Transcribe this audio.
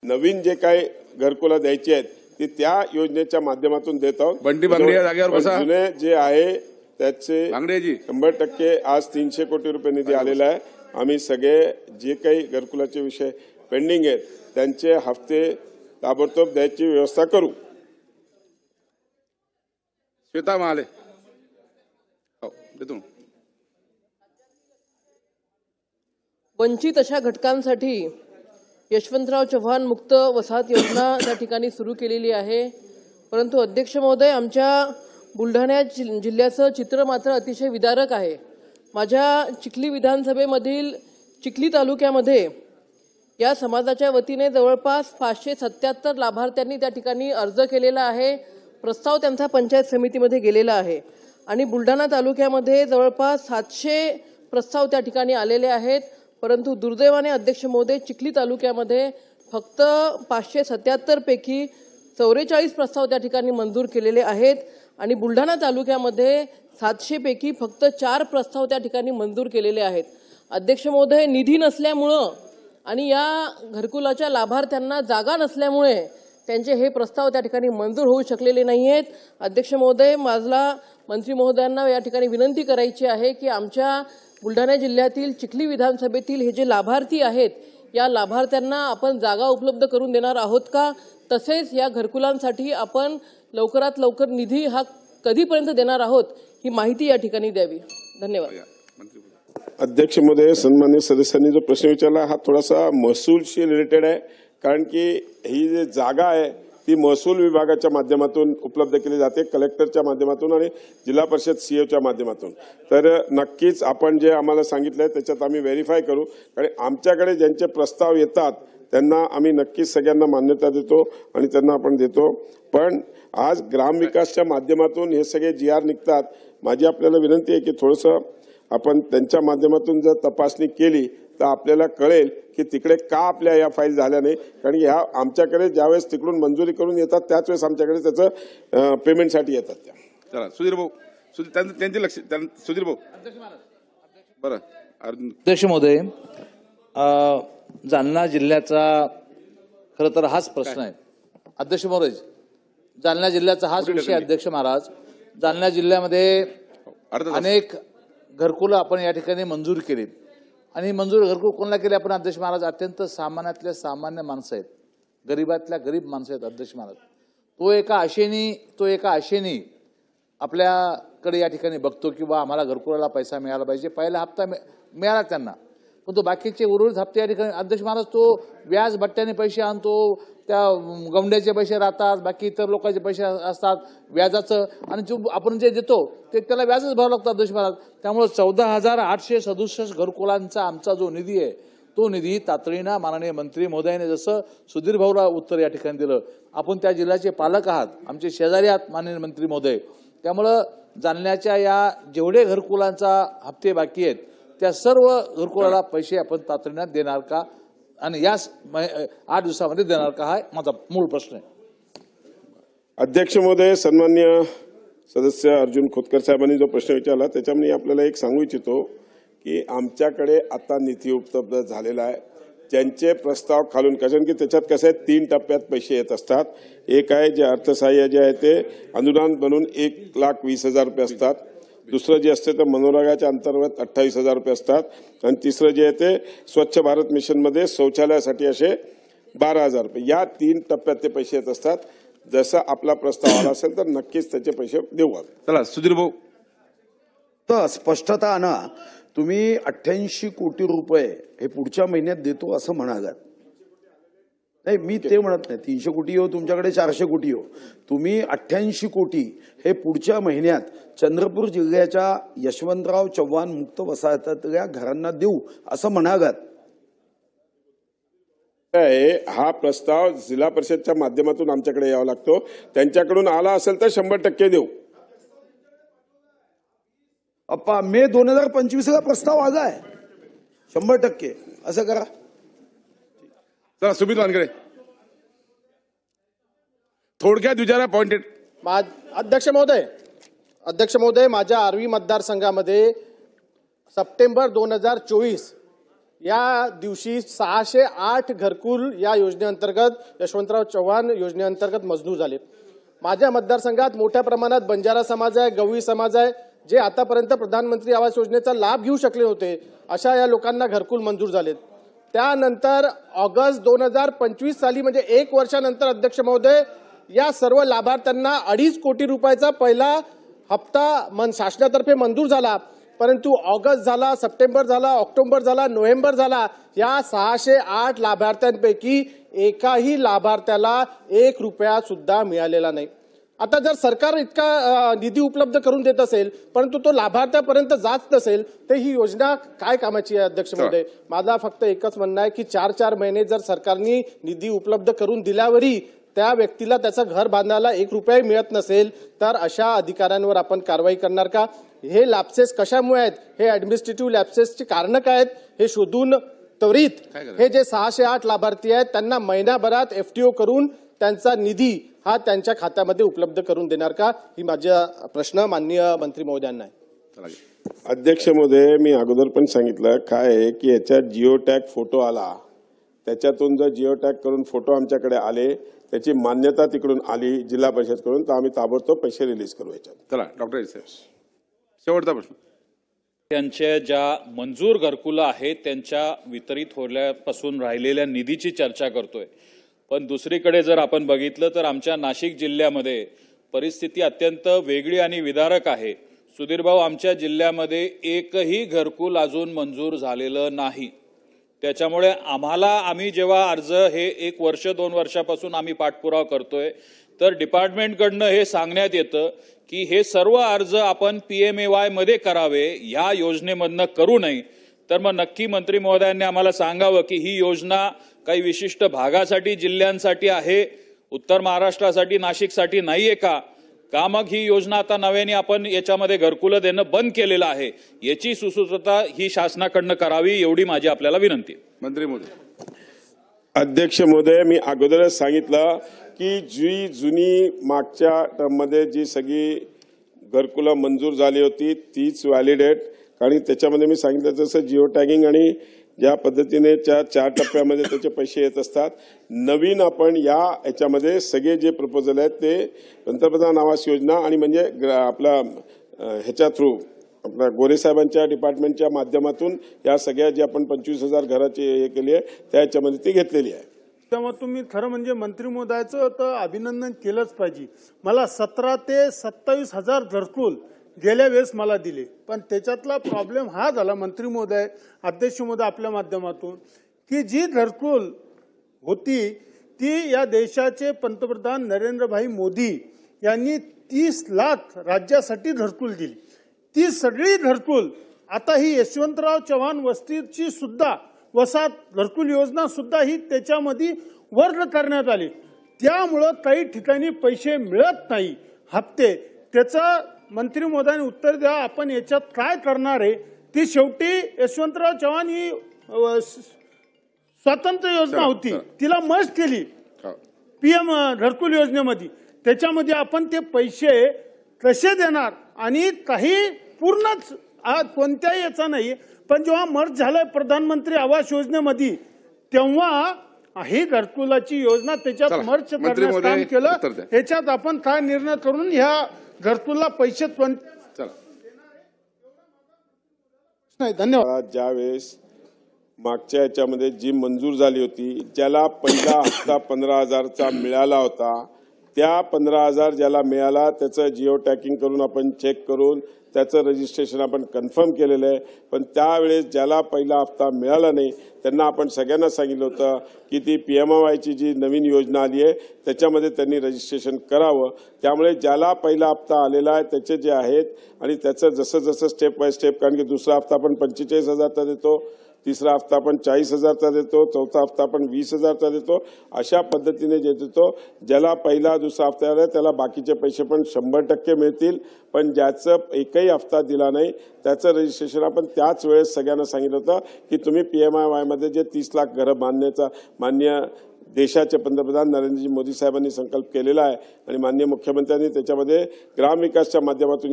नवीन जे काही घरकुला द्यायची आहेत ती त्या योजनेच्या माध्यमातून देत आहोत। बंटी बांगडी या जागेवर बसा। जुने जे आहे त्याचे बांगडेजी 100% आज 300 कोटी रुपये निधी आलेला आहे। आम्ही सगळे जे काही घरकुलाचे विषय पेंडिंग आहेत त्यांचे हफ्ते ताबडतोब द्यायची व्यवस्था करू। श्वेता महाले हो देतो। वंचित अशा घटकांसाठी यशवंतराव चव्हाण मुक्त वसाहत योजना त्या ठिकाणी सुरू केलेली आहे। परंतु अध्यक्ष महोदय, आमच्या बुलढाणा जिल्ह्याचं चित्र मात्र अतिशय विदारक आहे। माझ्या चिखली विधानसभेमधील चिखली तालुक्यामध्ये या समाजाच्या वतीने जवळपास 577 लाभार्थ्यांनी त्या ठिकाणी अर्ज केलेला आहे। प्रस्ताव त्यांचा पंचायत समितीमध्ये गेलेला आहे आणि बुलढाणा तालुक्यामध्ये जवळपास 700 प्रस्ताव त्या ठिकाणी आलेले आहेत। परंतु दुर्दैवाने अध्यक्ष महोदय, चिखली तालुक्यामध्ये फक्त 577 पैकी 44 प्रस्ताव त्या ठिकाणी मंजूर केलेले आहेत आणि बुलढाणा तालुक्यामध्ये 700 पैकी फक्त 4 प्रस्ताव त्या ठिकाणी मंजूर केलेले आहेत। अध्यक्ष महोदय, निधी नसल्यामुळं आणि या घरकुलाच्या लाभार्थ्यांना जागा नसल्यामुळे त्यांचे हे प्रस्ताव त्या ठिकाणी मंजूर होऊ शकलेले नाही आहेत। अध्यक्ष महोदय, मला मंत्री महोदयांना या ठिकाणी विनंती करायची आहे की आमच्या बुलढाणा जिल्ह्यातील चिखली विधानसभेतील हे जे लाभार्थी आहेत या लाभार्थ्यांना आपण जागा उपलब्ध करून देणार आहोत का, तसेच या घरकुलांसाठी आपण लवकरात लवकर निधी हा कधीपर्यंत देणार आहोत ही माहिती या ठिकाणी द्यावी। धन्यवाद। अध्यक्ष महोदय, सन्मान्य सदस्यांनी जो प्रश्न विचारला हा थोडासा महसूलशी रिलेटेड आहे, कारण की ही जी जागा आहे ती महसूल विभागाच्या माध्यमातून उपलब्ध केली जाते, कलेक्टरच्या माध्यमातून आणि जिल्हा परिषद सीओच्या माध्यमातून। तर नक्कीच आपण जे आम्हाला सांगितलंय त्याच्यात आम्ही व्हेरीफाय करू, कारण आमच्याकडे ज्यांचे प्रस्ताव येतात त्यांना आम्ही नक्कीच सगळ्यांना मान्यता देतो आणि त्यांना आपण देतो। पण आज ग्रामविकासच्या माध्यमातून हे सगळे GR निघतात। माझी आपल्याला विनंती आहे की थोडंसं आपण त्यांच्या माध्यमातून जर तपासणी केली तर आपल्याला कळेल की तिकडे का आपल्या या फाईल झाल्या नाही, कारण ह्या आमच्याकडे ज्यावेळेस तिकडून मंजुरी करून येतात त्याच वेळेस आमच्याकडे त्याचं पेमेंटसाठी येतात त्या। चला सुधीर भाऊ, त्यांचे लक्ष सुधीर भाऊ बरं। अध्यक्ष महोदय, जालना जिल्ह्याचा खरं तर हाच प्रश्न आहे। अध्यक्ष महोदय, जालना जिल्ह्याचा हाच विषय। अध्यक्ष महाराज, जालना जिल्ह्यामध्ये अनेक घरकुलं आपण या ठिकाणी मंजूर केली आणि मंजूर घरकुल कोणाला केले आपण अध्यक्ष महाराज? अत्यंत सामान्यातल्या सामान्य माणसं आहेत, गरीबातल्या गरीब माणसं आहेत अध्यक्ष महाराज। तो एका आशेने आपल्याकडे या ठिकाणी बघतो की बा आम्हाला घरकुलाला पैसा मिळाला पाहिजे, पहिला हप्ता मिळाला त्यांना, पण तो बाकीचे उर्वरित हप्ते या ठिकाणी अध्यक्ष महाराज तो व्याज भट्ट्याने पैसे आणतो, त्या गवंड्याचे पैसे राहतात, बाकी इतर लोकांचे पैसे असतात व्याजाचं, आणि जो आपण जे देतो ते त्याला व्याजच भरावं लागतं अध्यक्ष महाराज। त्यामुळे 14,867 घरकुलांचा आमचा जो निधी आहे तो निधी तातडीनं माननीय मंत्री महोदयाने जसं सुधीर भाऊला उत्तर या ठिकाणी दिलं, आपण त्या जिल्ह्याचे पालक आहात, आमचे शेजारी आहात माननीय मंत्री महोदय, त्यामुळं जालन्याच्या या जेवढे घरकुलांचा हप्ते बाकी आहेत त्या सर्व घरकुलाला पैसे आपण तातडीनं देणार का आणि या 8 दिवसामध्ये देणार का, हा माझा मूळ प्रश्न आहे। अध्यक्ष महोदय, सन्मान्य सदस्य अर्जुन खोतकर साहेबांनी जो प्रश्न विचारला त्याच्यामध्ये आपल्याला एक सांगू इच्छितो की आमच्याकडे आता निधी उपलब्ध झालेला आहे। ज्यांचे प्रस्ताव खालून, कारण की त्याच्यात कसं आहे 3 टप्प्यात पैसे येत असतात। एक आहे जे अर्थसहाय्य जे आहे ते अनुदान बनून 1,20,000 रुपये असतात, दुसरं जे असते तर मनोरंगाच्या अंतर्गत 28,000 रुपये असतात, आणि तिसरं जे आहे ते स्वच्छ भारत मिशनमध्ये शौचालयासाठी असे 12,000 रुपये। या 3 टप्प्यात ते पैसे येत असतात। जसं आपला प्रस्ताव आला असेल तर नक्कीच त्याचे पैसे देऊ। चला सुधीर भाऊ, तर स्पष्टता आणा, तुम्ही 88 कोटी रुपये हे पुढच्या महिन्यात देतो असं म्हणालात, नाही मी ते म्हणत नाही। 300 कोटी हो, तुमच्याकडे 400 कोटी हो, तुम्ही 88 कोटी हे पुढच्या महिन्यात चंद्रपूर जिल्ह्याच्या यशवंतराव चव्हाण मुक्त वसाहतीतल्या घरांना देऊ असं म्हणालात। हा प्रस्ताव जिल्हा परिषदच्या माध्यमातून आमच्याकडे यावा लागतो, त्यांच्याकडून आला असेल तर 100% देऊ। अप्पा, मे 2025 प्रस्ताव आलाय, 100% असं करा। चला सुमित वानकडे थोडक्यात विचारा, पॉइंटेड। अध्यक्ष महोदय, माझ्या आर्वी मतदारसंघामध्ये सप्टेंबर 2024 या दिवशी 608 घरकुल या योजनेअंतर्गत यशवंतराव चव्हाण योजनेअंतर्गत मंजूर झाले. माझ्या मतदारसंघात मोठ्या प्रमाणात बंजारा समाज आहे, गवळी समाज आहे, जे आतापर्यंत प्रधानमंत्री आवास योजनेचा लाभ घेऊ शकले होते. अशा या लोकांना घरकुल मंजूर झालेत. त्यानंतर ऑगस्ट 2025 साली म्हणजे 1 वर्षानंतर अध्यक्ष महोदय या सर्व लाभार्थ्यांना 2.5 कोटी रुपयाचा पहिला हप्ता शासनातर्फे मंजूर झाला. परंतु ऑगस्ट झाला, सप्टेंबर झाला, ऑक्टोबर झाला, नोव्हेंबर झाला, या 608 लाभार्थ्यांपैकी एकाही लाभार्थ्याला 1 रुपया सुद्धा मिळालेला नाही. आता जर सरकार इतका निधी उपलब्ध करून देत असेल परंतु तो लाभार्थ्यापर्यंत जात नसेल तर ही योजना काय कामाची आहे अध्यक्ष महोदय? माझा फक्त एकच म्हणणं आहे की 4-4 महिने जर सरकारने निधी उपलब्ध करून दिल्यावरही त्या व्यक्तीला त्याचं घर बांधायला 1 रुपया मिळत नसेल तर अशा अधिकाऱ्यांवर आपण कारवाई करणार का? हे लॅप्सेस कशामुळे आहेत, हे ऍडमिनिस्ट्रेटिव्ह लॅप्सेसची कारणं काय आहेत हे शोधून त्वरित हे जे 608 लाभार्थी आहेत त्यांना महिनाभरात FTO करून त्यांचा निधी हा त्यांच्या खात्यामध्ये उपलब्ध करून देणार का? ही माझा प्रश्न माननीय मंत्री महोदयांना आहे. अध्यक्ष महोदय, मी अगोदर पण सांगितलं काय आहे की याच्यात जिओ टॅग फोटो आला, त्याच्यातून जर जिओ टॅग करून फोटो आमच्याकडे आले, त्याची मान्यता तिकडून आली जिल्हा परिषदकडून, तर आम्ही ताबडतोब पैसे रिलीज करू याच्यात. चला डॉक्टर शेवटचा प्रश्न. त्यांच्या ज्या मंजूर घरकुलं आहेत त्यांच्या वितरित होण्यापासून राहिलेल्या निधीची चर्चा करतोय. पण दुसरीकडे जर आपण बघितलं तर आमच्या नाशिक जिल्ह्यामध्ये परिस्थिती अत्यंत वेगळी आणि विदारक आहे. सुधीर भाऊ, आमच्या जिल्ह्यामध्ये एकही घरकुल अजून मंजूर झालेलं नाही. त्याच्यामुळे आम्ही जेव्हा अर्ज हे 1 वर्ष 2 वर्षापासून आम्ही पाठपुरावा करतोय तर डिपार्टमेंटकडनं हे सांगण्यात येतं की हे सर्व अर्ज आपण PMAY मध्ये करावे, ह्या योजनेमधनं करू नये. तर मग नक्की मंत्री महोदयांनी आम्हाला सांगावं की ही योजना काही विशिष्ट भागासाठी जिल्ह्यांसाठी आहे, उत्तर महाराष्ट्रासाठी नाशिकसाठी नाहीये का? मग ही योजना आता नव्याने आपण याच्यामध्ये घरकुलं देणं बंद केलेलं आहे, याची सुसूत्रता ही शासनाकडनं करावी, एवढी माझी आपल्याला विनंती. मंत्री महोदय. अध्यक्ष महोदय, मी अगोदरच सांगितलं की जी जुनी मागच्या टर्ममध्ये जी सगळी घरकुलं मंजूर झाली होती तीच व्हॅलिड आहेत. कारण त्याच्यामध्ये मी सांगितलं तसं जिओ टॅगिंग आणि ज्या पद्धतीने 4 टप्प्यामध्ये त्याचे पैसे येत असतात. नवीन आपण याच्यामध्ये सगळे जे प्रपोजल आहेत ते पंतप्रधान आवास योजना आणि म्हणजे आपला ह्याच्या थ्रू आपल्या गोरे साहेबांच्या डिपार्टमेंटच्या माध्यमातून या सगळ्या जे आपण 25,000 घराची हे केली आहे त्याच्यामध्ये ती घेतलेली आहे. त्यामुळे तुम्ही खरं म्हणजे मंत्री महोदयाचं तर अभिनंदन केलंच पाहिजे. मला 17 ते 27,000 घरकुल गेल्या वेळेस मला दिले, पण त्याच्यातला प्रॉब्लेम हा झाला मंत्री महोदय, अध्यक्ष महोदय आपल्या माध्यमातून, की जी घरकुल होती ती या देशाचे पंतप्रधान नरेंद्रभाई मोदी यांनी 30 लाख राज्यासाठी घरकुल दिली. ती सगळी घरकुल आता ही यशवंतराव चव्हाण वस्तीची सुद्धा वसाहत घरकुल योजना सुद्धा ही त्याच्यामध्ये वर्ग करण्यात आली. त्यामुळं काही ठिकाणी पैसे मिळत नाही हप्ते. त्याचं मंत्री महोदयांनी उत्तर द्या, आपण याच्यात काय करणार आहे? ती शेवटी यशवंतराव चव्हाण ही स्वातंत्र्य योजना होती, तिला मर्ज केली PM घरकुल योजनेमध्ये. त्याच्यामध्ये आपण ते पैसे कसे देणार आणि काही पूर्णच कोणत्याही याचा नाही. पण जेव्हा मर्ज झालंय प्रधानमंत्री आवास योजनेमध्ये तेव्हा ही घरकुलाची योजना त्याच्यात मर्ज करण्याचं काम केलं. ह्याच्यात आपण काय निर्णय करून ह्या घरकुलला पैसे नाही. धन्यवाद. ज्यावेळेस मागच्या याच्यामध्ये जी मंजूर झाली होती, ज्याला पहिला हप्ता 15,000चा मिळाला होता, त्या 15,000 ज्याला मिळाला त्याचं जिओ टॅगिंग करून आपण चेक करून त्याचं रजिस्ट्रेशन आपण कन्फर्म केलेलं आहे. पण त्यावेळेस ज्याला पहिला हप्ता मिळाला नाही त्यांना आपण सगळ्यांना सांगितलं होतं की ती PMAYची जी नवीन योजना आली आहे त्याच्यामध्ये त्यांनी रजिस्ट्रेशन करावं. त्यामुळे ज्याला पहिला हप्ता आलेला आहे त्याचे जे आहेत आणि त्याचं जसं जसं स्टेप बाय स्टेप, कारण की दुसरा हप्ता आपण 45,000चा देतो, तिसरा हप्ता आपण 40,000चा देतो, चौथा हप्ता आपण 20,000चा देतो. अशा पद्धतीने जे देतो, ज्याला पहिला दुसरा हप्ता आला त्याला बाकीचे पैसे पण 100% मिळतील. पण ज्याचं एकही हप्ता दिला नाही त्याचं रजिस्ट्रेशन आपण त्याच वेळेस सगळ्यांना सांगितलं होतं की तुम्ही PMAY मध्ये जे 30 लाख घरं बांधण्याचा मान्य देशाचे पंतप्रधान नरेंद्रजी मोदी साहेबांनी संकल्प केलेला आहे आणि माननीय मुख्यमंत्र्यांनी त्याच्यामध्ये ग्रामविकासच्या माध्यमातून